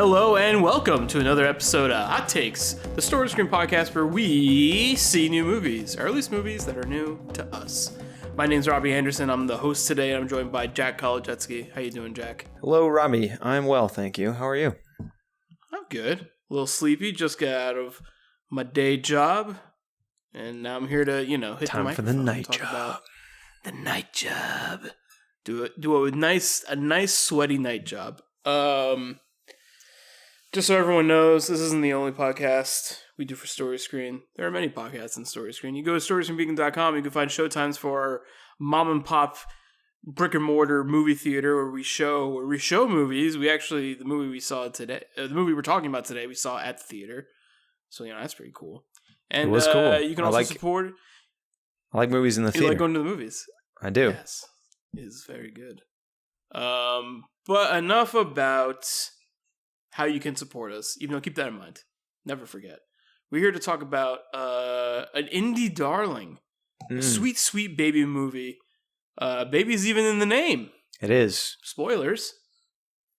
Hello and welcome to another episode of Hot Takes, the Story Screen podcast where we see new movies, or at least movies that are new to us. My name's Robby Anderson. I'm the host today, and I'm joined by Jack Kolajetsky. How you doing, Jack? Hello, Robby. I'm well, thank you. How are you? I'm good. A little sleepy. Just got out of my day job, and now I'm here to, hit the microphone. Time for the night job. About the night job. Do a nice sweaty night job. Just so everyone knows, this isn't the only podcast we do for Story Screen. There are many podcasts in Story Screen. You go to storyscreenbeacon.com, you can find showtimes for our mom and pop brick and mortar movie theater where we show movies. The movie we saw today, the movie we're talking about today, we saw at the theater. So that's pretty cool. And it was cool. You can also support. I like movies in the theater. You like going to the movies? I do. Yes, it is very good. But enough about how you can support us. Even though, keep that in mind. Never forget. We're here to talk about an indie darling, a sweet, sweet baby movie. Baby's even in the name. It is. Spoilers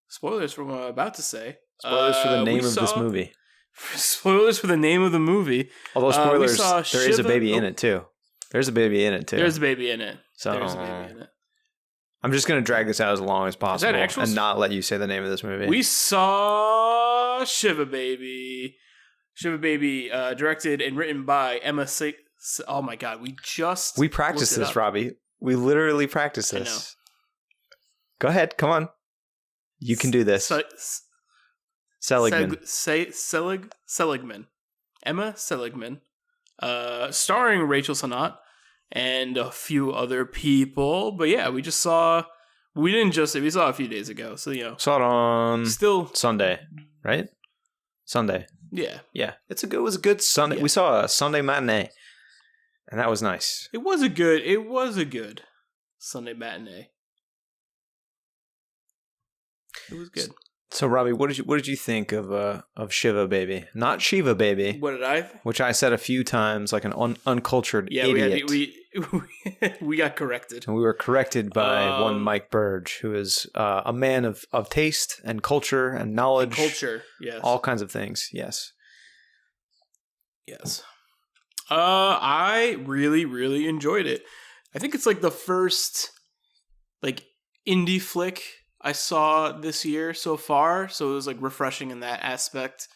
for what I'm about to say. Spoilers for the name of this movie. Spoilers for the name of the movie. Although spoilers, there is a baby in it too. There's a baby in it. There's a baby in it. I'm just going to drag this out as long as possible and not let you say the name of this movie. We saw Shiva Baby. Shiva Baby, directed and written by Emma Seligman. Oh my God, we practiced this, Robby. We literally practiced this. I know. Go ahead, come on. You can do this. Seligman. Seligman. Emma Seligman. Starring Rachel Sennott and a few other people. But yeah, we saw a few days ago. So, saw it on Sunday, right? Sunday. Yeah. Yeah. It was a good Sunday. Yeah. We saw a Sunday matinee. And that was nice. It was a good Sunday matinee. It was good. So, Robby, what did you think of Shiva Baby? Not Shiva Baby. What did I? Which I said a few times, like an uncultured idiot. We got corrected. And we were corrected by one Mike Burge, who is a man of taste and culture and knowledge. Yes. All kinds of things, yes. Yes. I really, really enjoyed it. I think it's like the first indie flick I saw this year so far, so it was refreshing in that aspect.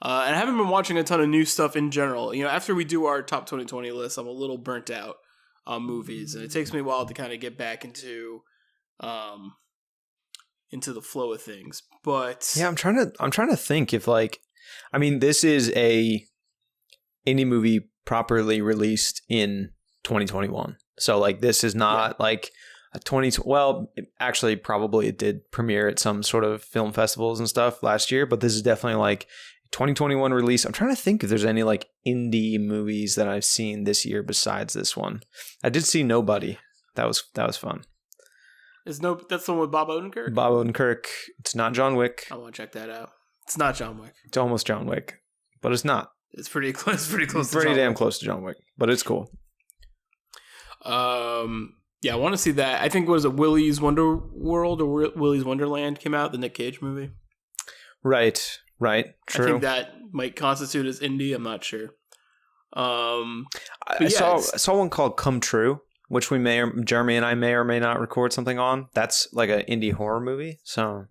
And I haven't been watching a ton of new stuff in general. After we do our top 2020 list, I'm a little burnt out on movies, and it takes me a while to kind of get back into the flow of things. But yeah, I'm trying to think if this is a indie movie properly released in 2021. So this is not a 20. Well, actually, probably it did premiere at some sort of film festivals and stuff last year, but this is definitely 2021 release. I'm trying to think if there's any indie movies that I've seen this year besides this one. I did see Nobody. That was fun. That's the one with Bob Odenkirk? Bob Odenkirk. It's not John Wick. I want to check that out. It's not John Wick. It's almost John Wick, but it's not. It's pretty close. It's pretty close. Pretty damn close to John Wick, but it's cool. Yeah, I want to see that. I think was it Willy's Wonder World or Willy's Wonderland came out, the Nick Cage movie. Right. True. I think that might constitute as indie. I'm not sure. I saw one called Come True, which Jeremy and I may or may not record something on. That's like an indie horror movie. So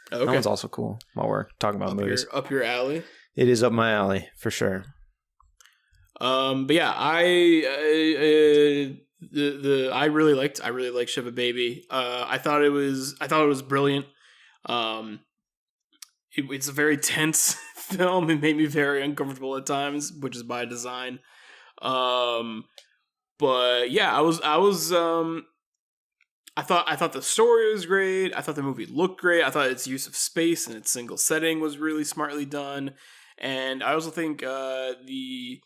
that one's also cool while we're talking about movies. Up your alley. It is up my alley for sure. But yeah, I really liked Shiva Baby. I thought it was brilliant. It's a very tense film. It made me very uncomfortable at times, which is by design. But yeah, I thought the story was great. I thought the movie looked great. I thought its use of space and its single setting was really smartly done. And I also think the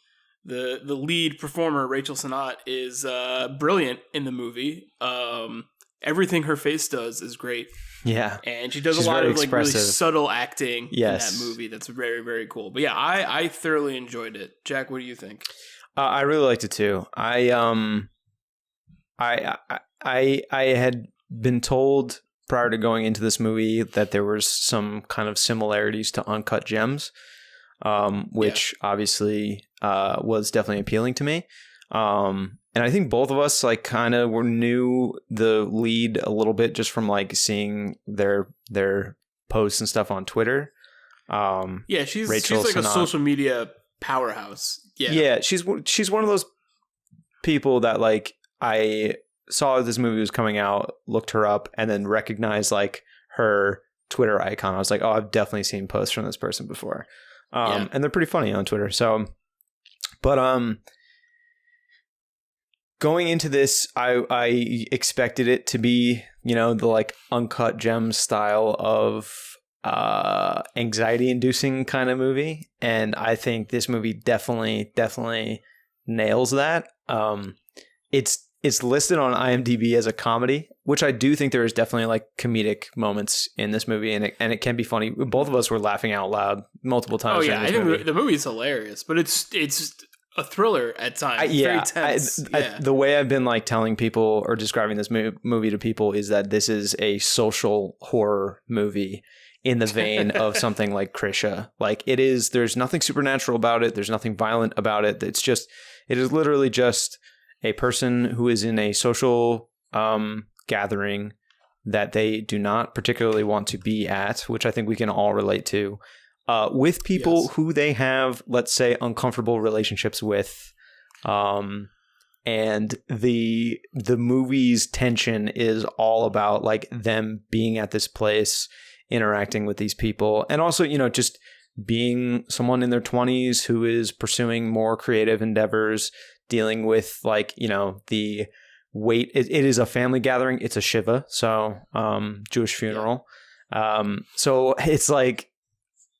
lead performer, Rachel Sennott, is brilliant in the movie. Everything her face does is great. Yeah. And she's a lot of really subtle acting in that movie that's very, very cool. But yeah, I thoroughly enjoyed it. Jack, what do you think? I really liked it too. I had been told prior to going into this movie that there was some kind of similarities to Uncut Gems, which obviously was definitely appealing to me. And I think both of us like kind of knew the lead a little bit just from like seeing their posts and stuff on Twitter. She's Rachel like Sennott. a social media powerhouse. She's one of those people that like I saw this movie was coming out, looked her up, and then recognized like her Twitter icon. I was like, oh, I've definitely seen posts from this person before. And they're pretty funny on Twitter. So, but going into this, I expected it to be, you know, the like Uncut Gems style of anxiety-inducing kind of movie, and I think this movie definitely nails that. It's listed on IMDb as a comedy, which I do think there is definitely like comedic moments in this movie, and it can be funny. Both of us were laughing out loud multiple times. Oh yeah, I think the movie is hilarious, but it's a thriller at times. Very tense. The way I've been like telling people or describing this movie to people is that this is a social horror movie in the vein of something like Krisha. Like it is, there's nothing supernatural about it. There's nothing violent about it. It is literally just a person who is in a social gathering that they do not particularly want to be at, which I think we can all relate to, with people who they have, let's say, uncomfortable relationships with. And the movie's tension is all about like them being at this place, interacting with these people, and also, you know, just being someone in their 20s who is pursuing more creative endeavors, dealing with like, you know, the weight. It is a family gathering. It's a Shiva, so Jewish funeral. So it's like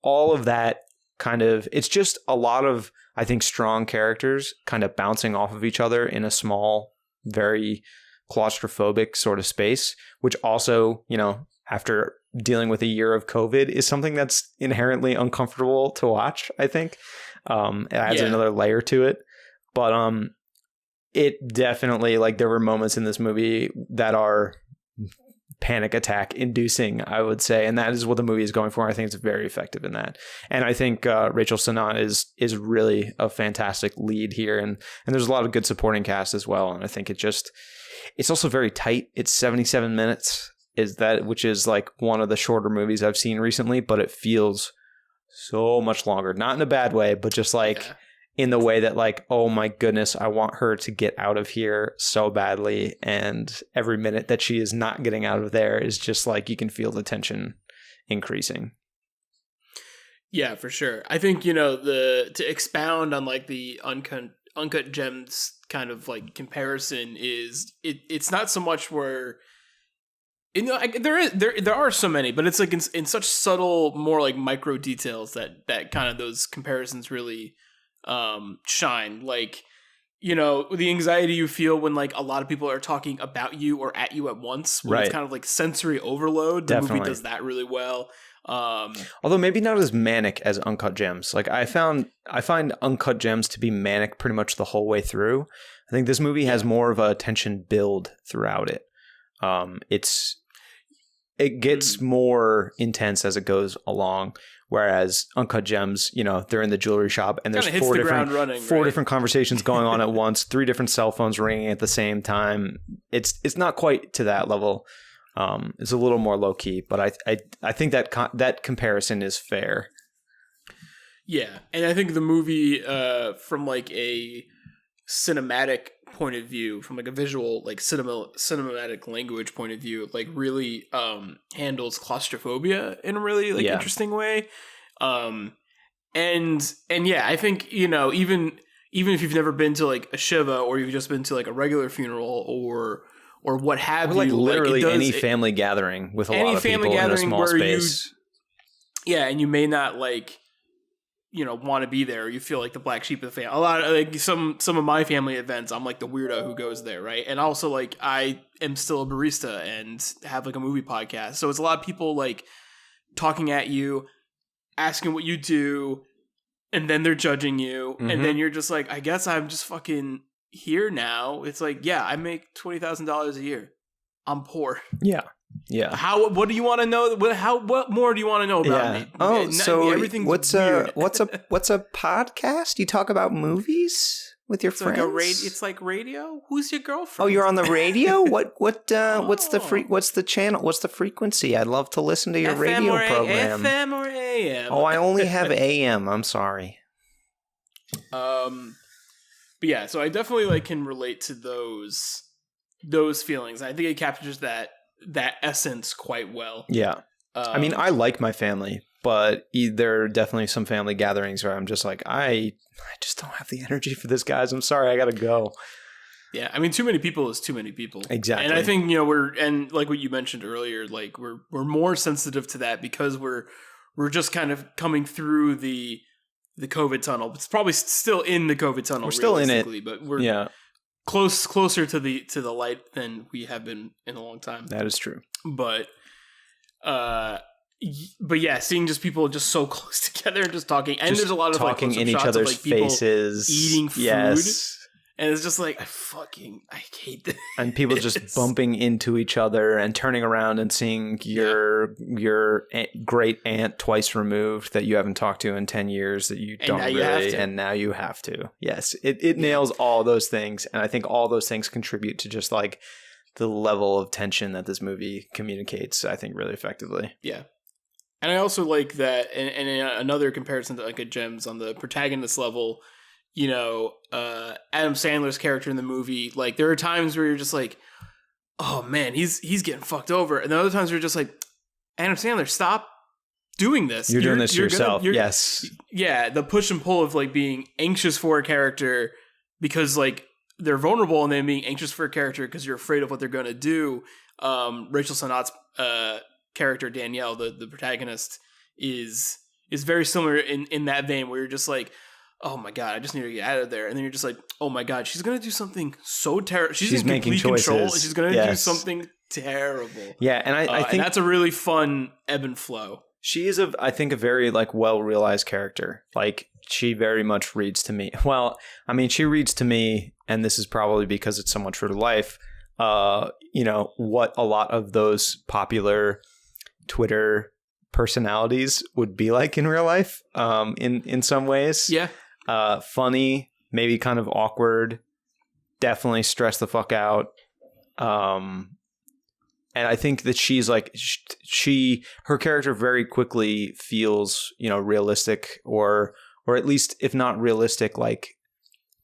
all of that kind of, it's just a lot of, I think, strong characters kind of bouncing off of each other in a small, very claustrophobic sort of space, which also, you know, after dealing with a year of COVID is something that's inherently uncomfortable to watch, I think. It adds another layer to it. But it definitely, like, there were moments in this movie that are panic attack inducing, I would say, and that is what the movie is going for. I think it's very effective in that, and I think Rachel Sennott is really a fantastic lead here, and there's a lot of good supporting cast as well. And I think it's also very tight. It's 77 minutes, which is like one of the shorter movies I've seen recently, but it feels so much longer, not in a bad way, but just like in the way that like, oh my goodness, I want her to get out of here so badly. And every minute that she is not getting out of there is just like, you can feel the tension increasing. Yeah, for sure. I think, you know, to expound on like the Uncut Gems kind of like comparison is it's not so much where, you know, there are so many, but it's like in such subtle, more like micro details that kind of those comparisons really shine. Like, you know, the anxiety you feel when like a lot of people are talking about you or at you at once, when it's kind of like sensory overload. The movie does that really well. Although maybe not as manic as Uncut Gems. Like I find Uncut Gems to be manic pretty much the whole way through. I think this movie has more of a tension build throughout it. It gets more intense as it goes along. Whereas Uncut Gems, you know, they're in the jewelry shop and there's four different conversations going on at once, 3 different cell phones ringing at the same time. It's not quite to that level. It's a little more low key, but I think that comparison is fair. Yeah, and I think the movie, from like a cinematic point of view, from like a visual, like cinematic language point of view, like really handles claustrophobia in a really like interesting way. And yeah, I think, you know, even if you've never been to like a Shiva, or you've just been to like a regular funeral or what have like you, literally like any family gathering with a lot of people in a small space. And you may not like, you know, want to be there, or you feel like the black sheep of the family. A lot of like some of my family events, I'm like the weirdo who goes there, right? And also like I am still a barista and have like a movie podcast, so it's a lot of people like talking at you, asking what you do, and then they're judging you, and then you're just like, I guess I'm just fucking here now. It's like, yeah, I make $20,000 a year. I'm poor. Yeah. Yeah. What do you want to know? What more do you want to know about me? Oh, so everything's what's weird. what's a podcast? You talk about movies with your friends? It's like radio. Who's your girlfriend? Oh, you're on the radio? What's the Oh. what's the channel? What's the frequency? I'd love to listen to your FM radio or program. FM or AM? Oh, I only have AM. I'm sorry. But yeah, so I definitely like can relate to those feelings. I think it captures that essence quite well. Yeah. I mean, I like my family, but there are definitely some family gatherings where I'm just like, I just don't have the energy for this, guys. I'm sorry, I gotta go. Yeah, I mean, too many people is too many people. Exactly. And I think, and like what you mentioned earlier, like we're more sensitive to that because we're just kind of coming through the COVID tunnel. It's probably still in the COVID tunnel. We're still in it, but we're closer to the light than we have been in a long time. That is true. But yeah, seeing just people just so close together and just talking, and there's a lot of talking like, in each shots other's of, like, people faces, eating food. Yes. And it's just like, I hate this. And people just bumping into each other and turning around and seeing your great aunt twice removed that you haven't talked to in 10 years that you don't really, and now you have to. Yes, it nails all those things. And I think all those things contribute to just like the level of tension that this movie communicates, I think, really effectively. Yeah. And I also like that, and in another comparison to Uncut Gems on the protagonist level, Adam Sandler's character in the movie, like there are times where you're just like, oh man, he's getting fucked over. And then other times where you're just like, Adam Sandler, stop doing this. You're doing this yourself. Yes. Yeah. The push and pull of like being anxious for a character because like they're vulnerable and then being anxious for a character because you're afraid of what they're going to do. Rachel Sennot's character, Danielle, the protagonist, is very similar in that vein where you're just like, oh my god, I just need to get out of there. And then you're just like, oh my god, she's gonna do something so terrible. She's in making complete choices. control. She's gonna do something terrible. Yeah, and I think and that's a really fun ebb and flow. She is I think a very like well realized character. Like she very much reads to me. Well, I mean, she reads to me, and this is probably because it's somewhat true to life. What a lot of those popular Twitter personalities would be like in real life. In some ways, yeah. Funny, maybe kind of awkward, definitely stress the fuck out. And I think that she's like, her character very quickly feels, realistic or at least if not realistic, like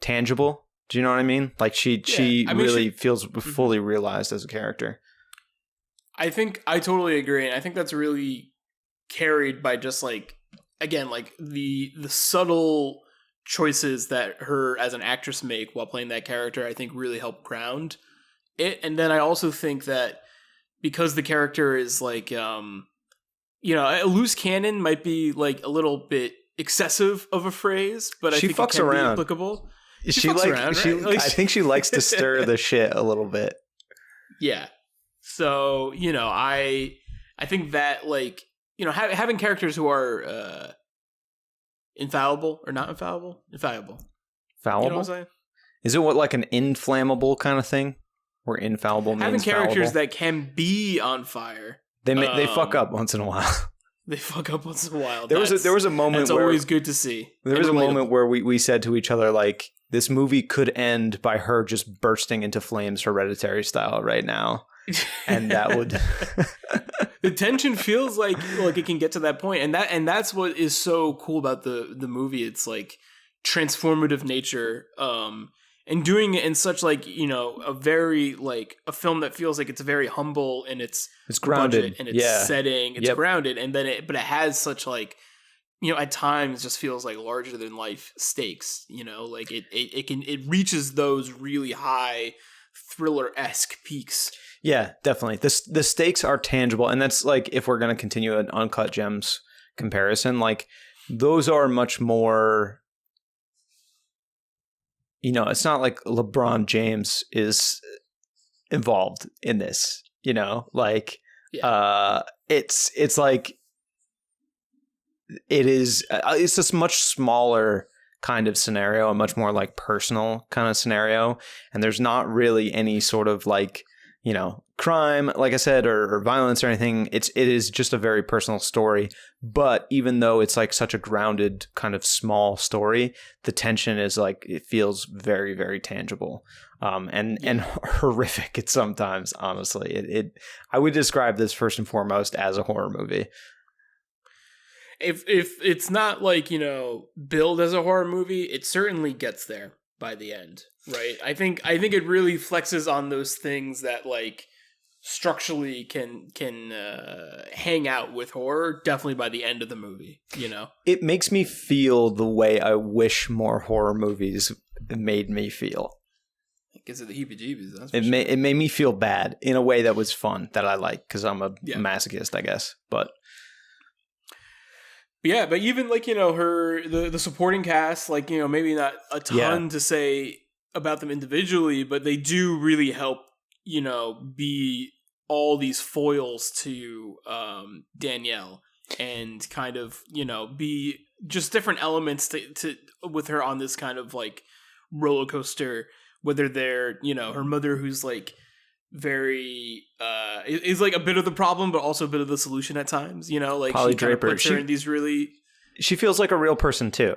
tangible. Do you know what I mean? Like she really feels fully realized as a character. I think I totally agree. And I think that's really carried by just like, again, like the subtle choices that her as an actress make while playing that character, I think really help ground it. And then I also think that because the character is like, a loose cannon might be like a little bit excessive of a phrase, but I think it can be applicable. She fucks around, right? I think she likes to stir the shit a little bit. Yeah. So, I think that like, having characters who are infallible or not infallible? Infallible. Fallible? You know what I'm saying? Is it like an inflammable kind of thing? Where infallible means having characters fallible? that can be on fire. They fuck up once in a while. They fuck up once in a while. There was a moment where... It's always good to see. There was a moment where we said to each other, like, this movie could end by her just bursting into flames Hereditary style right now. And that would... The tension feels like it can get to that point, and that's what is so cool about the movie. It's like transformative nature, and doing it in such like a very like a film that feels like it's very humble in its grounded and its setting. It's grounded, and then it has such like at times just feels like larger than life stakes. Like it reaches those really high thriller-esque peaks. Yeah, definitely. The stakes are tangible, and that's like if we're going to continue an Uncut Gems comparison, like those are much more. It's not like LeBron James is involved in this. It's like it is. It's this much smaller kind of scenario, a much more like personal kind of scenario, and there's not really any sort of like crime, like I said, or violence or anything. It is just a very personal story. But even though it's like such a grounded kind of small story, the tension is like, it feels very, very tangible. And horrific at sometimes, honestly. I would describe this first and foremost as a horror movie. If it's not like, billed as a horror movie, it certainly gets there by the end, right? I think it really flexes on those things that like structurally can hang out with horror definitely by the end of the movie, It makes me feel the way I wish more horror movies made me feel. It gives it the heebie-jeebies. That's it made me feel bad in a way that was fun, that I like, because I'm a masochist, I guess. But even like, the supporting cast, like, maybe not a ton to say about them individually, but they do really help, be all these foils to Danielle, and kind of, be just different elements to with her on this kind of like roller coaster, whether they're, her mother, who's like very is like a bit of the problem but also a bit of the solution at times, like Polly she kind of Draper. puts her in these really, she feels like a real person too,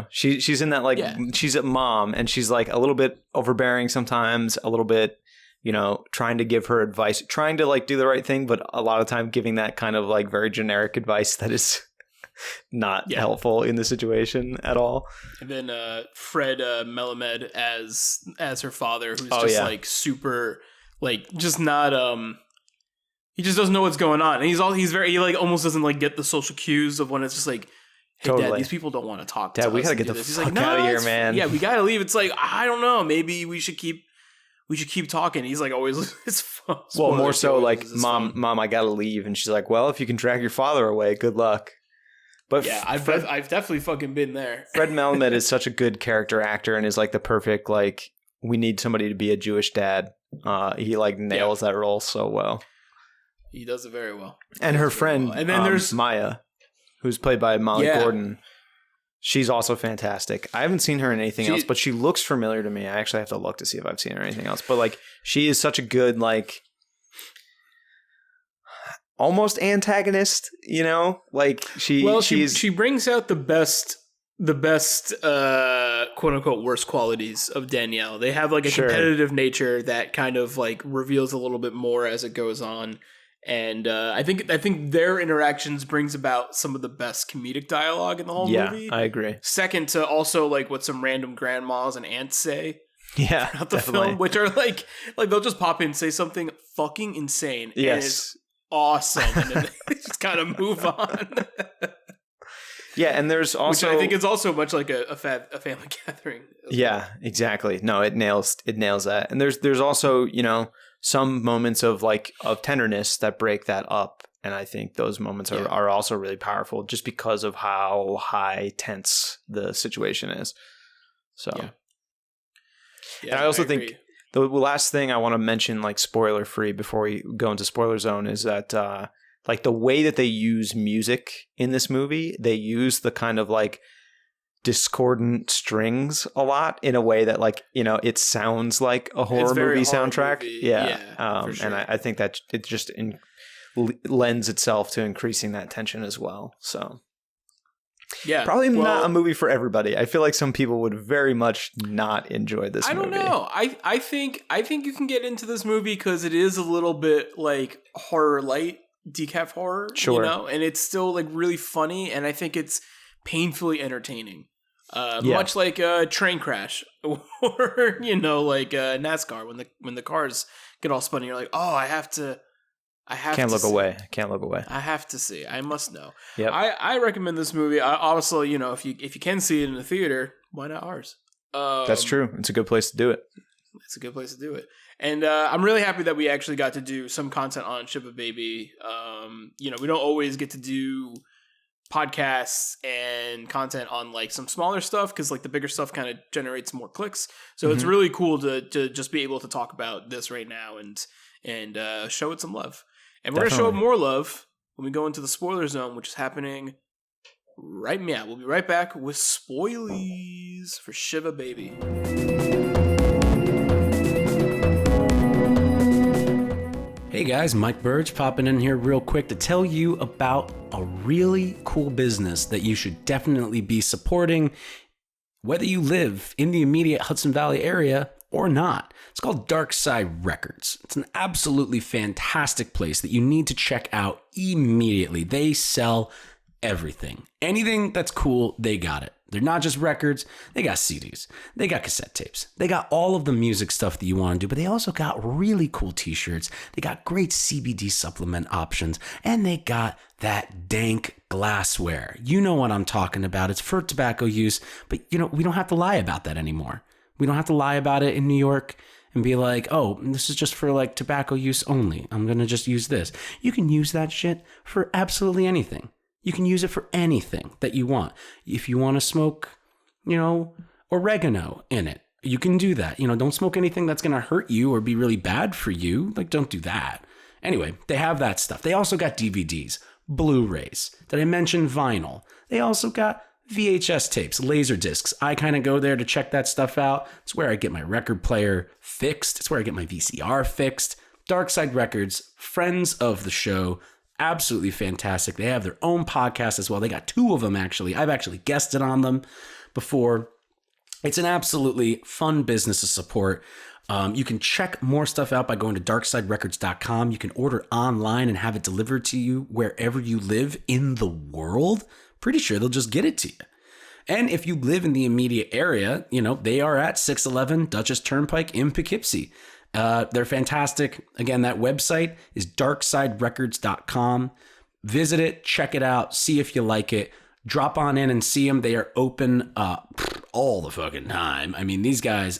she's in that like she's a mom, and she's like a little bit overbearing sometimes, a little bit, trying to give her advice, trying to like do the right thing, but a lot of time giving that kind of like very generic advice that is not helpful in the situation at all. And then Fred Melamed as her father, who's like super, like, just not he just doesn't know what's going on, and he like almost doesn't like get the social cues of when it's just like, hey, Dad, these people don't want to talk to us. Dad, we gotta get the fuck out of here, man. Yeah, we gotta leave. It's like, I don't know, maybe we should keep talking. He's like always, it's fun. Well, more so like, mom, I gotta leave, and she's like, well, if you can drag your father away, good luck. But yeah, I've definitely fucking been there. Fred Melamed is such a good character actor, and is like the perfect, like, we need somebody to be a Jewish dad. He like nails that role so well. He does it very well. And her friend, and then there's Maya, who's played by Molly Gordon. She's also fantastic. I haven't seen her in anything else, but she looks familiar to me. I actually have to look to see if I've seen her in anything else. But like, she is such a good, like, almost antagonist, like she brings out the best quote unquote worst qualities of Danielle. They have like a competitive nature that kind of like reveals a little bit more as it goes on. And I think their interactions brings about some of the best comedic dialogue in the whole movie. Yeah, I agree. Second to also like what some random grandmas and aunts say throughout the film, which are like they'll just pop in and say something fucking insane. Yes. And it's awesome. And then they just kind of move on. Yeah, and there's also, which I think it's also much like a family gathering. Yeah, exactly. No, it nails that. And there's also, some moments of tenderness that break that up, and I think those moments are also really powerful, just because of how high tense the situation is. So, and I also think the last thing I want to mention, like spoiler free, before we go into spoiler zone, is that like the way that they use music in this movie, they use the kind of like discordant strings a lot in a way that, like, it sounds like a horror movie soundtrack. Yeah. Sure. And I think that it just lends itself to increasing that tension as well. So probably not a movie for everybody. I feel like some people would very much not enjoy this movie. I don't know. I think you can get into this movie because it is a little bit like horror light, decaf horror, and it's still like really funny, and I think it's painfully entertaining. Much like a train crash or like NASCAR when the cars get all spun and you're like, oh, I can't look away. I have to see. I must know. Yep. I recommend this movie. Also, if you can see it in the theater, why not ours? That's true. It's a good place to do it. And I'm really happy that we actually got to do some content on Shiva Baby. We don't always get to do podcasts and content on like some smaller stuff, because like the bigger stuff kind of generates more clicks. So it's really cool to just be able to talk about this right now and show it some love. And we're going to show it more love when we go into the spoiler zone, which is happening right now. We'll be right back with spoilies for Shiva Baby. Hey guys, Mike Burge popping in here real quick to tell you about a really cool business that you should definitely be supporting, whether you live in the immediate Hudson Valley area or not. It's called Dark Side Records. It's an absolutely fantastic place that you need to check out immediately. They sell everything. Anything that's cool, they got it. They're not just records, they got CDs, they got cassette tapes, they got all of the music stuff that you want to do, but they also got really cool t-shirts, they got great CBD supplement options, and they got that dank glassware. You know what I'm talking about. It's for tobacco use, but we don't have to lie about that anymore. We don't have to lie about it in New York and be like, oh, this is just for like tobacco use only. I'm going to just use this. You can use that shit for absolutely anything. You can use it for anything that you want. If you want to smoke, oregano in it, you can do that. Don't smoke anything that's going to hurt you or be really bad for you. Like, don't do that. Anyway, they have that stuff. They also got DVDs, Blu-rays. Did I mention vinyl? They also got VHS tapes, laser discs. I kind of go there to check that stuff out. It's where I get my record player fixed. It's where I get my VCR fixed. Dark Side Records, friends of the show. Absolutely fantastic. They have their own podcast as well. They got 2 of them, actually. I've actually guested on them before. It's an absolutely fun business to support. You can check more stuff out by going to darksiderecords.com. You can order online and have it delivered to you wherever you live in the world. Pretty sure they'll just get it to you. And if you live in the immediate area, they are at 611 Dutchess Turnpike in Poughkeepsie. They're fantastic. Again, that website is darksiderecords.com. Visit it, check it out, see if you like it. Drop on in and see them. They are open all the fucking time. I mean, these guys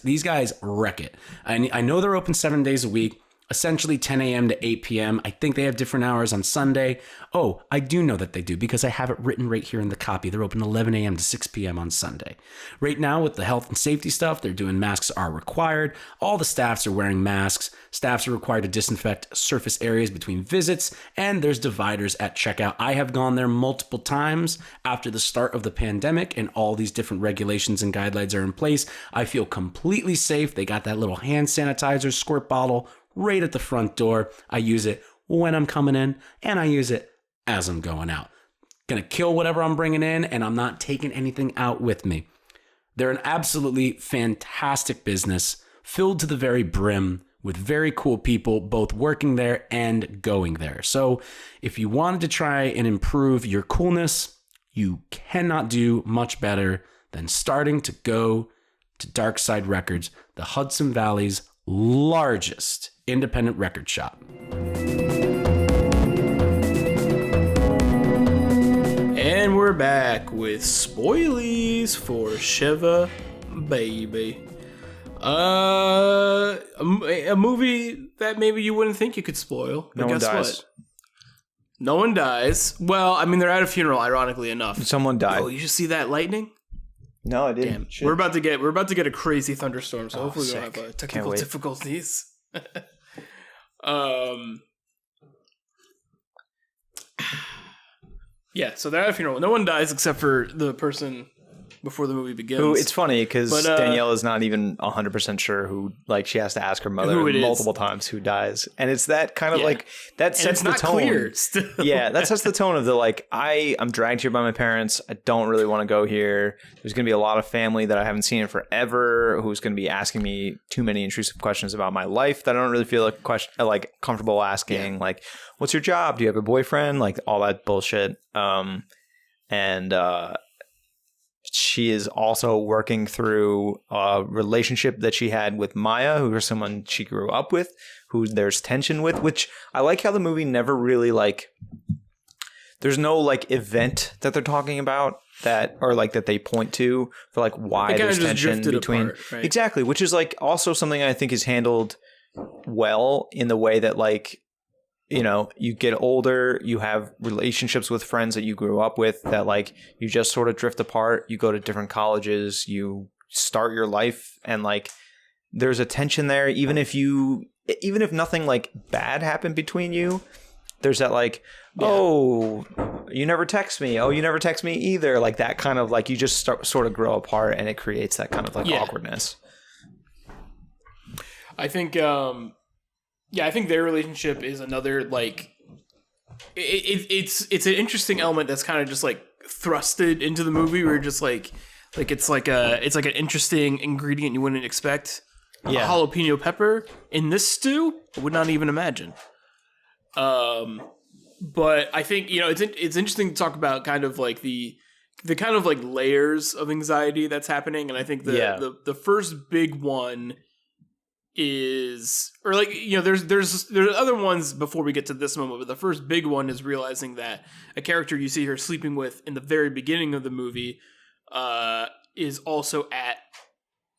wreck it. I know they're open 7 days a week, essentially 10 a.m. to 8 p.m. I think they have different hours on Sunday. Oh, I do know that they do because I have it written right here in the copy. They're open 11 a.m. to 6 p.m. on Sunday. Right now with the health and safety stuff, they're doing masks are required. All the staffs are wearing masks. Staffs are required to disinfect surface areas between visits, and there's dividers at checkout. I have gone there multiple times after the start of the pandemic, and all these different regulations and guidelines are in place. I feel completely safe. They got that little hand sanitizer squirt bottle right at the front door. I use it when I'm coming in, and I use it as I'm going out. Gonna kill whatever I'm bringing in, and I'm not taking anything out with me. They're an absolutely fantastic business, filled to the very brim with very cool people, both working there and going there. So if you wanted to try and improve your coolness, you cannot do much better than starting to go to Dark Side Records, the Hudson Valley's largest independent record shop. And we're back with spoilies for Shiva Baby. A movie that maybe you wouldn't think you could spoil. But No one guess dies. what? No one dies. Well, I mean, they're at a funeral, ironically enough. Someone died. Oh, you should see that lightning? No, I didn't. Damn. We're about to get a crazy thunderstorm, so hopefully we don't sick. have technical Can't wait. difficulties. Yeah, so they're at a funeral. No one dies except for the person before the movie begins. Who, it's funny because But, Danielle is not even 100% sure who, like, she has to ask her mother Who it is. multiple times who dies. And it's that kind of Yeah. like, that and sets it's the not tone. clear still. Yeah, that sets the tone of the, like, I'm dragged here by my parents. I don't really want to go here. There's going to be a lot of family that I haven't seen in forever who's going to be asking me too many intrusive questions about my life that I don't really feel like comfortable asking. Yeah. Like, what's your job? Do you have a boyfriend? Like, all that bullshit. She is also working through a relationship that she had with Maya, who is someone she grew up with, who there's tension with, which I like how the movie never really, like, there's no, like, event that they're talking about that, or, like, that they point to for, like, why They kinda there's just tension drifted between. apart, right? Exactly, which is, like, also something I think is handled well in the way that, like, you get older, you have relationships with friends that you grew up with that, like, you just sort of drift apart. You go to different colleges, you start your life, and, like, there's a tension there. Even if nothing, like, bad happened between you, there's that, like, oh, you never text me. Oh, you never text me either. Like, that kind of, like, you just sort of grow apart, and it creates that kind of, like, awkwardness. I think, Yeah, I think their relationship is another like it's an interesting element that's kind of just like thrusted into the movie where you're just like it's like an interesting ingredient you wouldn't expect. Yeah. A jalapeno pepper in this stew, I would not even imagine. But I think, you know, it's interesting to talk about kind of like the kind of like layers of anxiety that's happening, and I think the first big one is, or like, you know, there's other ones before we get to this moment, but the first big one is realizing that a character you see her sleeping with in the very beginning of the movie is also at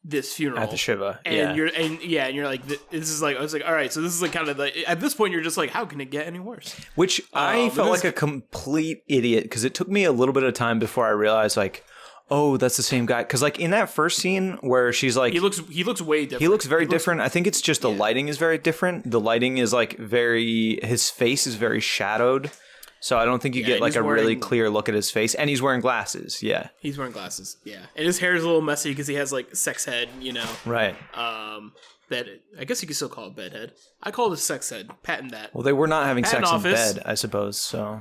this funeral At the Shiva, and you're like, this is like, I was like, all right, so this is like kind of like, at this point you're just like, how can it get any worse? Which I felt like a complete idiot, because it took me a little bit of time before I realized, like, oh, that's the same guy. Because like in that first scene where she's like, he looks way different. He looks very different. I think it's just the lighting is very different. The lighting is like his face is very shadowed. So I don't think you get like a really clear look at his face. And he's wearing glasses. Yeah. He's wearing glasses. Yeah. And his hair is a little messy because he has like sex head, you know. Right. Bed. I guess you could still call it bedhead. I call it a sex head. Patent that. Well, they were not having sex in office. bed, I suppose. So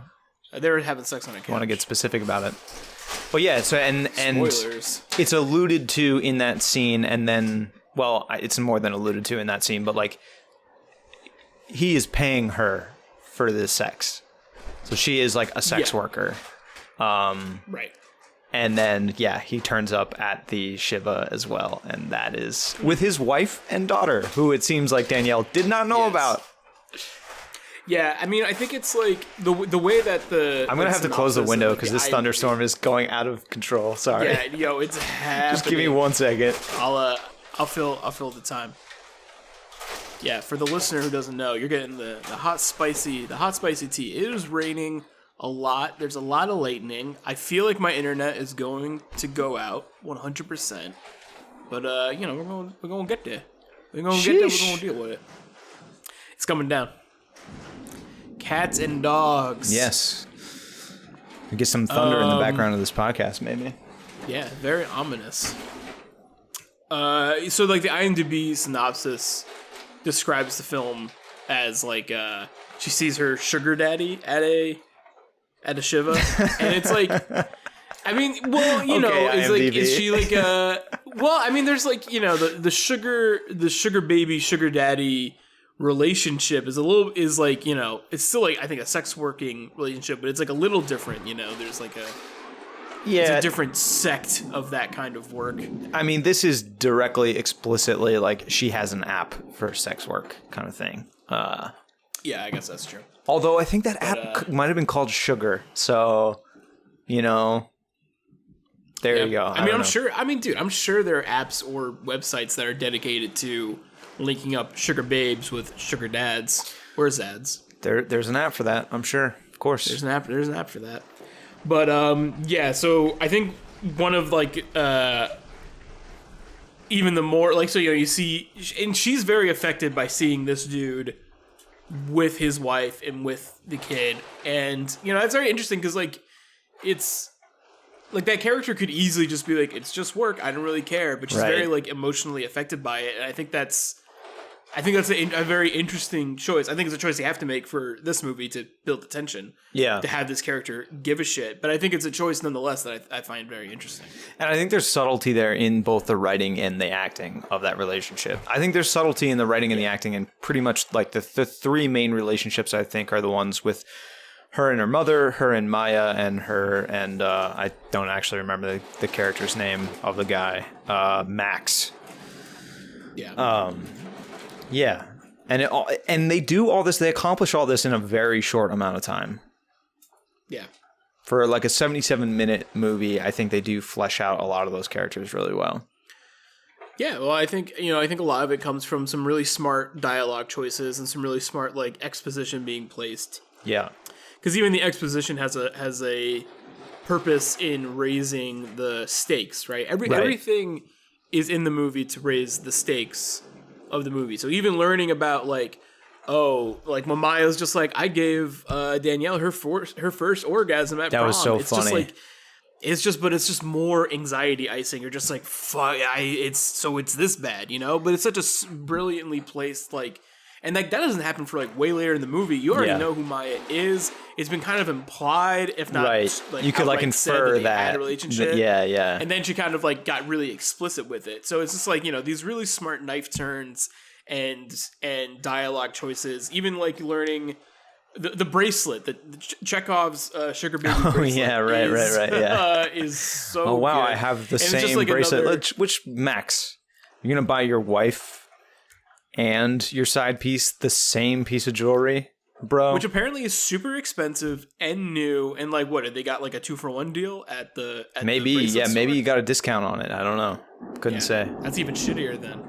they were having sex on a couch. I want to get specific about it. But yeah, so and spoilers. It's alluded to in that scene, and then, well, it's more than alluded to in that scene, but like he is paying her for this sex. So she is like a sex worker. Right. And then, yeah, he turns up at the Shiva as well. And that is with his wife and daughter, who it seems like Danielle did not know about. Yeah, I mean, I think it's like the way that the... I'm going to have to close the window because this thunderstorm is going out of control. Sorry. Yeah, yo, it's happening. Just give me 1 second. I'll fill the time. Yeah, for the listener who doesn't know, you're getting the hot spicy tea. It is raining a lot. There's a lot of lightning. I feel like my internet is going to go out 100%. But you know, we're going to get there. We're going to get there. We're going to deal with it. It's coming down. Cats and dogs. Yes. We get some thunder in the background of this podcast, maybe. Yeah, very ominous. So like the IMDb synopsis describes the film as like she sees her sugar daddy at a Shiva, and it's like, I mean, well, you know, is like, is she like well, I mean, there's like, you know, the sugar baby sugar daddy relationship is like, you know, it's still like, I think, a sex working relationship, but it's like a little different, you know. There's like it's a different sect of that kind of work. I mean, this is directly, explicitly like she has an app for sex work kind of thing. Yeah, I guess that's true. Although I think that app might have been called Sugar, so you know, there you go. I mean, I'm sure there are apps or websites that are dedicated to linking up sugar babes with sugar dads or zads. There's an app for that, I'm sure. Of course. There's an app for that. But yeah, so I think one of like even the more like, so, you know, you see, and she's very affected by seeing this dude with his wife and with the kid, and you know, that's very interesting because like it's like that character could easily just be like, it's just work, I don't really care, but she's very like emotionally affected by it, and I think that's a very interesting choice. I think it's a choice you have to make for this movie to build the tension. Yeah. To have this character give a shit. But I think it's a choice nonetheless that I find very interesting. And I think there's subtlety there in both the writing and the acting of that relationship. I think there's subtlety in the writing and the acting, and pretty much like the three main relationships I think are the ones with her and her mother, her and Maya, and her and I don't actually remember the character's name of the guy, Max. Yeah. Yeah, and they do all this. They accomplish all this in a very short amount of time. Yeah, for like a 77-minute movie, I think they do flesh out a lot of those characters really well. Yeah, well, I think a lot of it comes from some really smart dialogue choices and some really smart like exposition being placed. Yeah, because even the exposition has a purpose in raising the stakes. Right, everything is in the movie to raise the stakes of the movie. So even learning about like, oh, like Mamaya's just like, I gave Danielle her first orgasm at prom. That was so it's funny. Just like, it's just more anxiety icing. You're just like, fuck, it's this bad, you know? But it's such a brilliantly placed like, And like that doesn't happen for like way later in the movie. You already know who Maya is. It's been kind of implied, if not like you could like infer that they had that a relationship. yeah. And then she kind of like got really explicit with it. So it's just like, you know, these really smart knife turns and dialogue choices. Even like learning the bracelet, the Chekhov's sugar baby bracelet. Yeah, right. Yeah, is so. Oh wow, good. I have the And it's same just like bracelet. Which Max? You're gonna buy your wife and your side piece the same piece of jewelry, bro? Which apparently is super expensive and new. And like, what they got like a 2-for-1 deal at the maybe the bracelet maybe store? you got a discount on it. I don't know. Couldn't say. That's even shittier then.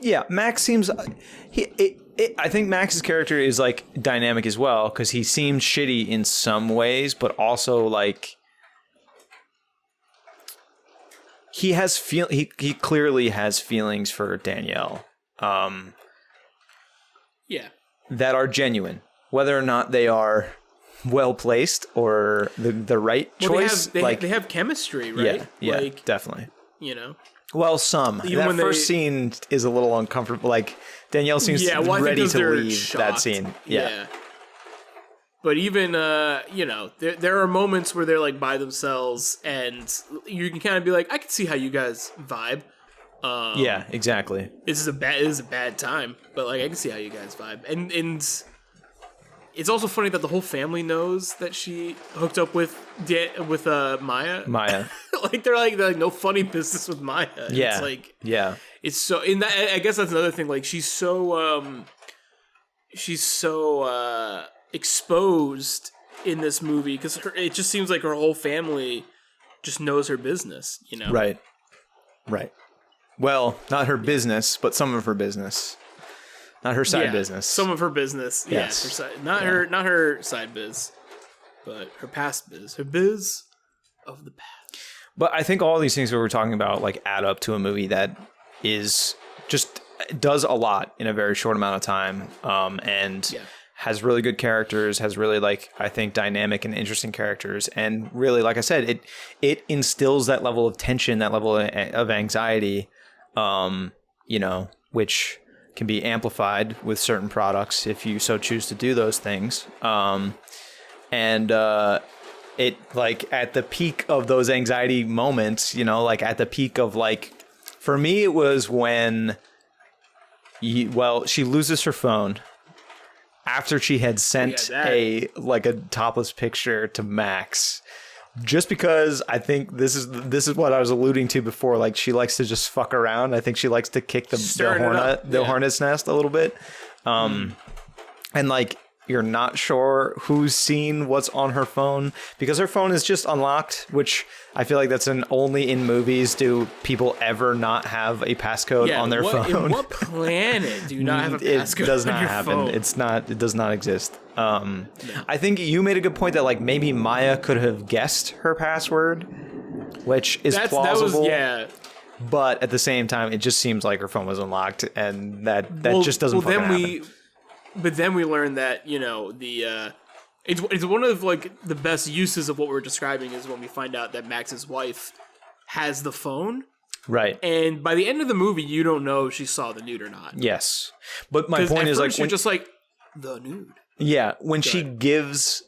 Yeah, Max seems. I think Max's character is like dynamic as well because he seems shitty in some ways, but also like he has he clearly has feelings for Danielle. Yeah. That are genuine, whether or not they are well placed or the right choice. They have chemistry, right? Yeah, like, definitely. You know. Well, some. Even that when first scene is a little uncomfortable. Like Danielle seems ready to leave shocked. that scene. Yeah. But even you know, there are moments where they're like by themselves, and you can kind of be like, I can see how you guys vibe. Yeah, exactly. This is a bad time, but like I can see how you guys vibe, and it's also funny that the whole family knows that she hooked up with Maya. like they're like no funny business with Maya. Yeah, it's like yeah. It's so in that. I guess that's another thing. Like she's so exposed in this movie because it just seems like her whole family just knows her business. You know, Right. Well, not her business, but some of her business. Not her side business. Some of her business. Yes. Her side, not her side biz, but her past biz. Her biz of the past. But I think all these things that we're talking about like add up to a movie that is just does a lot in a very short amount of time. And has really good characters, has really like I think dynamic and interesting characters, and really like I said, it instills that level of tension, that level of anxiety, you know, which can be amplified with certain products if you so choose to do those things. It like at the peak of those anxiety moments, you know, like at the peak of like, for me, it was when she loses her phone after she had sent a topless picture to Max. Just because I think this is what I was alluding to before. Like she likes to just fuck around. I think she likes to kick the hornet's nest a little bit. And like you're not sure who's seen what's on her phone because her phone is just unlocked, which I feel like that's only in movies do people ever not have a passcode on their phone. In what planet do you not have a passcode? It does not on your happen. phone? It does not exist. I think you made a good point that like maybe Maya could have guessed her password, which is plausible. But at the same time, it just seems like her phone was unlocked, and that just doesn't fucking happen. But then we learned that, you know, it's one of like the best uses of what we're describing is when we find out that Max's wife has the phone. Right. And by the end of the movie, you don't know if she saw the nude or not. Yes. But my point is like you're just like the nude. Yeah, when she gives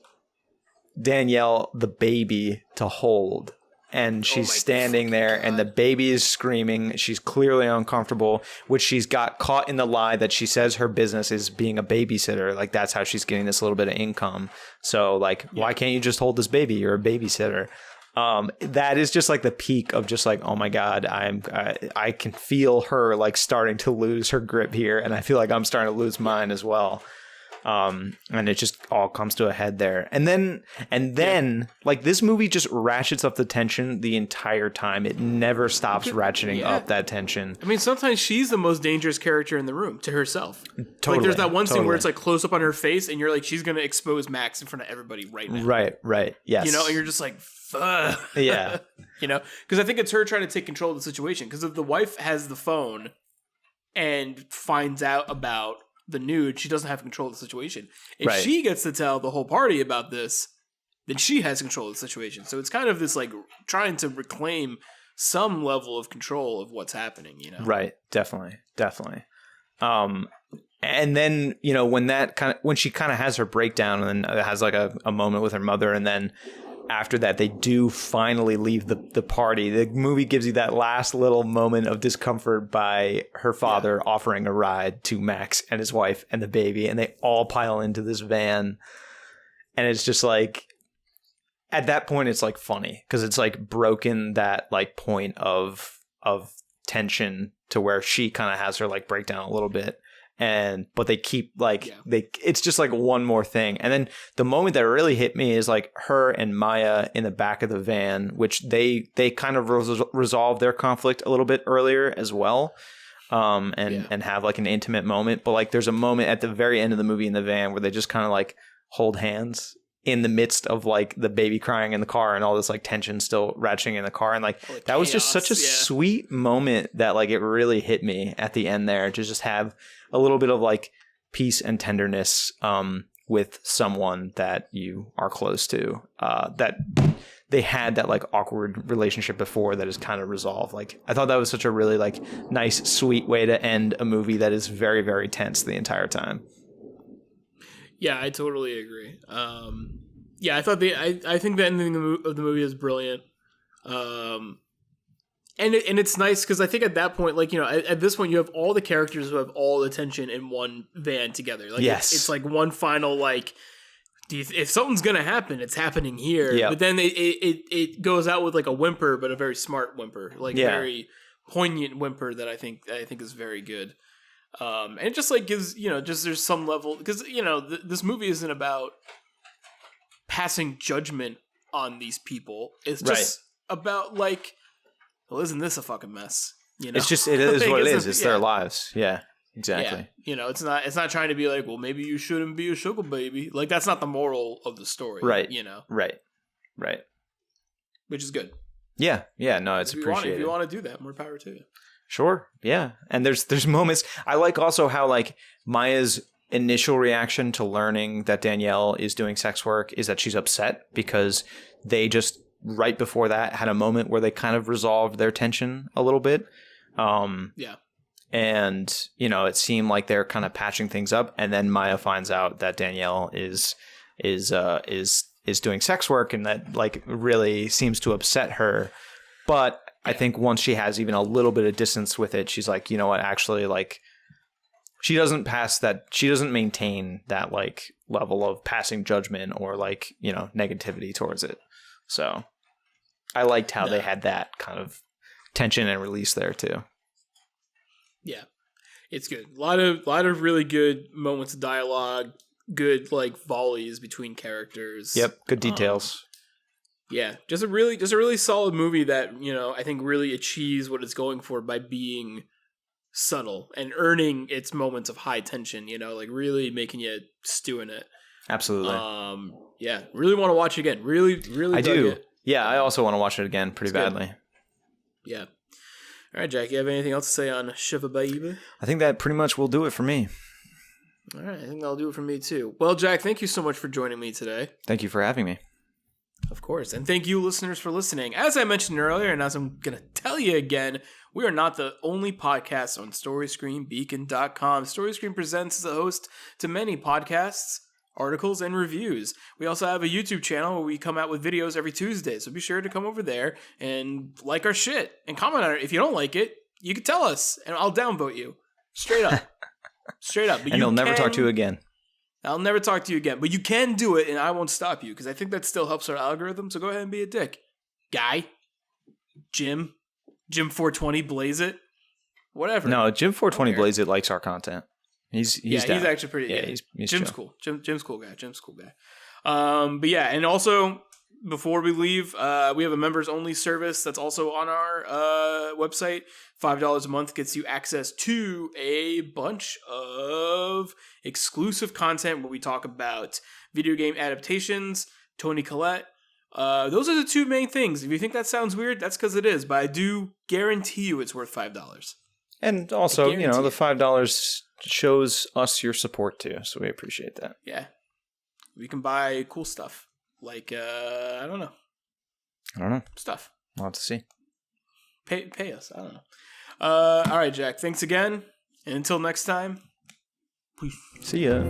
Danielle the baby to hold, and she's standing there and the baby is screaming. She's clearly uncomfortable, which she's got caught in the lie that she says her business is being a babysitter. Like that's how she's getting this little bit of income. So like, why can't you just hold this baby? You're a babysitter. That is just like the peak of just like, oh my God, I can feel her like starting to lose her grip here. And I feel like I'm starting to lose mine as well. And it just all comes to a head there. And then like this movie just ratchets up the tension the entire time. It never stops ratcheting up that tension. I mean, sometimes she's the most dangerous character in the room to herself. Totally. Like there's that one scene where it's like close up on her face and you're like, she's going to expose Max in front of everybody right now. Right. Yes. You know, and you're just like, fuck. Yeah. You know, because I think it's her trying to take control of the situation. Because if the wife has the phone and finds out about the nude, she doesn't have control of the situation. If she gets to tell the whole party about this, then she has control of the situation. So it's kind of this like trying to reclaim some level of control of what's happening, you know? Right. Definitely. And then, you know, when she kind of has her breakdown and then has like a moment with her mother, and then after that they do finally leave the party, the movie gives you that last little moment of discomfort by her father offering a ride to Max and his wife and the baby, and they all pile into this van. And it's just like, at that point it's like funny because it's like broken that like point of tension to where she kind of has her like breakdown a little bit. But they keep like it's just like one more thing. And then the moment that really hit me is like her and Maya in the back of the van, which they kind of resolve their conflict a little bit earlier as well. And have like an intimate moment. But like there's a moment at the very end of the movie in the van where they just kind of like hold hands in the midst of like the baby crying in the car and all this like tension still ratcheting in the car. And like that was just such a sweet moment that like it really hit me at the end there to just have a little bit of like peace and tenderness with someone that you are close to, that they had that like awkward relationship before that is kind of resolved. Like I thought that was such a really like nice, sweet way to end a movie that is very, very tense the entire time. Yeah, I totally agree. I thought I think the ending of the movie is brilliant. And it's nice because I think at that point, like, you know, at this point you have all the characters who have all the tension in one van together. Like, it's like one final like, if something's gonna happen, it's happening here. Yep. But then it goes out with like a whimper, but a very smart whimper, like very poignant whimper that I think is very good. And it just like gives, you know, just there's some level because, you know, this movie isn't about passing judgment on these people. It's just about like, well, isn't this a fucking mess? You know, it is like, what it is. It's their lives. Yeah, exactly. Yeah. You know, it's not trying to be like, well, maybe you shouldn't be a sugar baby. Like that's not the moral of the story. Right. You know. Right. Which is good. Yeah. No, it's appreciated. If you want to do that, more power to you. Sure. Yeah. And there's moments. I like also how like Maya's initial reaction to learning that Danielle is doing sex work is that she's upset because they just right before that had a moment where they kind of resolved their tension a little bit. And, you know, it seemed like they're kind of patching things up. And then Maya finds out that Danielle is doing sex work, and that like really seems to upset her. But I think once she has even a little bit of distance with it, she's like, you know what, actually, like, she doesn't maintain that like level of passing judgment or like, you know, negativity towards it. So I liked how they had that kind of tension and release there too. Yeah, it's good. A lot of really good moments of dialogue, good like volleys between characters. Yep, good details. Yeah, just a really solid movie that, you know, I think really achieves what it's going for by being subtle and earning its moments of high tension, you know, like really making you stew in it. Absolutely. Really want to watch it again. Really I do. It. Yeah, I also want to watch it again pretty badly. Yeah. All right, Jack, you have anything else to say on Shiva Baby? I think that pretty much will do it for me. All right, I think that'll do it for me too. Well, Jack, thank you so much for joining me today. Thank you for having me. Of course. And thank you, listeners, for listening. As I mentioned earlier, and as I'm going to tell you again, we are not the only podcast on StoryscreenBeacon.com. StoryScreen Presents is a host to many podcasts, articles, and reviews. We also have a YouTube channel where we come out with videos every Tuesday, so be sure to come over there and like our shit and comment on it. If you don't like it, you can tell us, and I'll downvote you. Straight up. Straight up. But and I'll never talk to you again. I'll never talk to you again. But you can do it, and I won't stop you, because I think that still helps our algorithm, so go ahead and be a dick. Guy. Jim 420, Blaze It. Whatever. No, Jim 420 Blaze It likes our content. He's actually pretty. Yeah, he's Jim's chill. Cool. Jim's cool guy. But yeah, and also before we leave, we have a members only service that's also on our website. $5 a month gets you access to a bunch of exclusive content where we talk about video game adaptations, Toni Collette. Those are the two main things. If you think that sounds weird, that's because it is. But I do guarantee you it's worth $5. And also, you know, the $5 shows us your support too, so we appreciate that. Yeah, we can buy cool stuff like I don't know stuff. We'll have to see. Pay us. I don't know. All right, Jack. Thanks again. And until next time, peace. See ya.